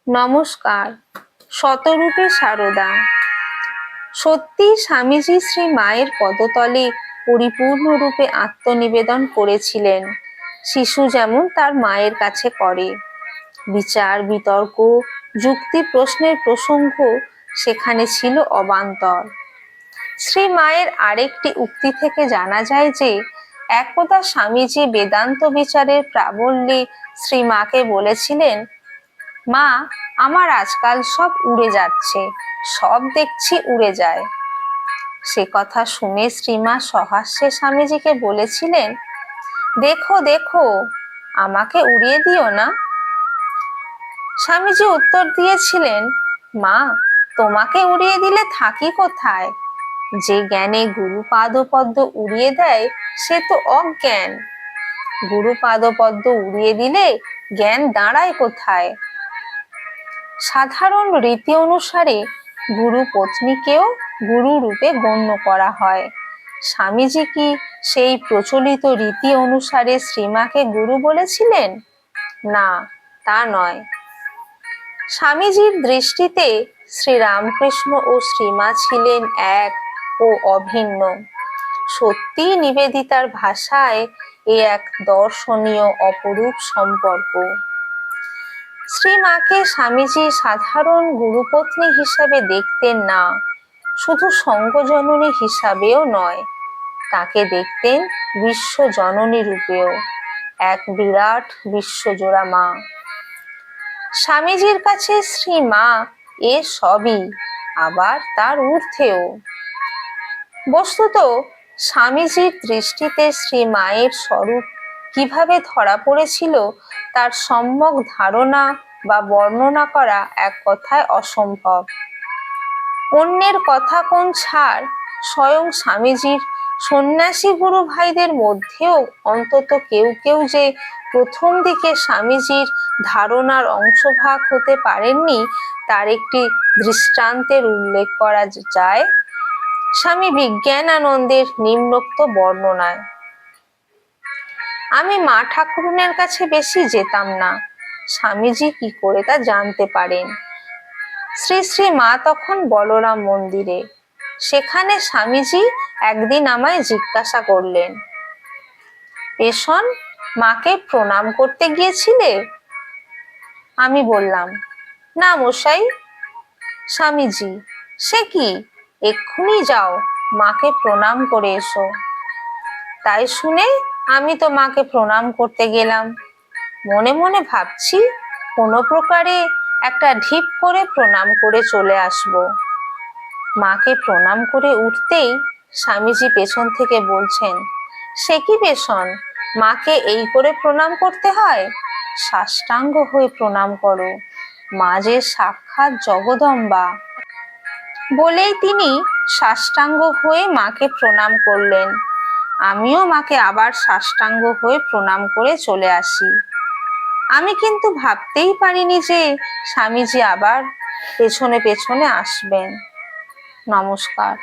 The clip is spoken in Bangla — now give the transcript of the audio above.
নমস্কার। শতরূপে সারদা। সত্যি স্বামীজি শ্রী মায়ের পদতলে পরিপূর্ণরূপে আত্মনিবেদন করেছিলেন, শিশু যেমন তার মায়ের কাছে করে। বিচার বিতর্ক, যুক্তি প্রশ্নের প্রসঙ্গ সেখানে ছিল অবান্তর। শ্রী মায়ের আরেকটি উক্তি থেকে জানা যায় যে, একদা স্বামীজি বেদান্ত বিচারের প্রাবল্যে শ্রী মাকে বলেছিলেন, মা, আমার আজকাল সব উড়ে যাচ্ছে, সব দেখছি উড়ে যায়। সে কথা শুনে শ্রীমা সহাস্যে স্বামীজিকে বলেছিলেন, দেখো দেখো, আমাকে উড়িয়ে দিও না। স্বামীজি উত্তর দিয়েছিলেন, মা, তোমাকে উড়িয়ে দিলে থাকি কোথায়? যে জ্ঞানে গুরু পাদপদ্ম উড়িয়ে দেয় সে তো অজ্ঞান। গুরু পাদপদ্ম উড়িয়ে দিলে জ্ঞান দাঁড়ায় কোথায়? সাধারণ রীতি অনুসারে গুরু পত্নীকেও গুরু রূপে গণ্য করা হয়। স্বামীজি কি সেই প্রচলিত রীতি অনুসারে শ্রীমাকে গুরু বলেছিলেন? না, তা নয়। স্বামীজির দৃষ্টিতে শ্রীরামকৃষ্ণ ও শ্রীমা ছিলেন এক ও অভিন্ন। সত্যি নিবেদিতার ভাষায় এ এক দর্শনীয় অপরূপ সম্পর্ক। শ্রীমাকে স্বামীজি সাধারণ গুরুপত্নী হিসাবে দেখতেন না, শুধু সঙ্গজননী হিসাবেও নয়, তাকে দেখতেন বিশ্বজননী রূপেও, এক বিরাট বিশ্বজোড়া মা। স্বামীজির কাছে শ্রীমা এ সবই, আবার তার ঊর্ধ্বেও। বস্তুত স্বামীজির দৃষ্টিতে শ্রী মায়ের স্বরূপ কিভাবে ধরা পড়েছিল তার সম্যক ধারণা বা বর্ণনা করা এক কথায় অসম্ভব। অন্যের কথা কোন ছাড়, স্বয়ং স্বামীজির সন্ন্যাসী গুরু ভাইদের মধ্যেও অন্তত কেউ কেউ যে প্রথম দিকে স্বামীজির ধারণার অংশভাগ হতে পারেননি, তার একটি দৃষ্টান্তের উল্লেখ করা যায় স্বামী বিজ্ঞানানন্দের নিম্নোক্ত বর্ণনায়। আমি মা ঠাকুরুনের কাছে বেশি যেতাম না, স্বামীজি কি করে তা জানতে পারেন। শ্রী শ্রী মা তখন বলরাম মন্দিরে। সেখানে স্বামীজি একদিন আমায় জিজ্ঞাসা করলেন, পেশন, মাকে প্রণাম করতে গিয়েছিলে? আমি বললাম, না মশাই। স্বামীজি, সে কি, এক্ষুনি যাও, মাকে প্রণাম করে এসো। তাই শুনে আমি তো মাকে প্রণাম করতে গেলাম। মনে মনে ভাবছি কোনো প্রকারে একটা ঢিপ করে প্রণাম করে চলে আসব। মাকে প্রণাম করে উঠতেই স্বামীজি পেছন থেকে বলছেন, সে কি পেশন, মাকে এই করে প্রণাম করতে হয়? সাষ্টাঙ্গ হয়ে প্রণাম করো, মা যে সাক্ষাৎ জগদম্বা। বলেই তিনি সাষ্টাঙ্গ হয়ে মাকে প্রণাম করলেন। আমিও মাকে আবার সাষ্টাঙ্গ হয়ে প্রণাম করে চলে আসি। আমি কিন্তু ভাবতেই পারিনি যে স্বামীজি আবার পেছনে পেছনে আসবেন। নমস্কার।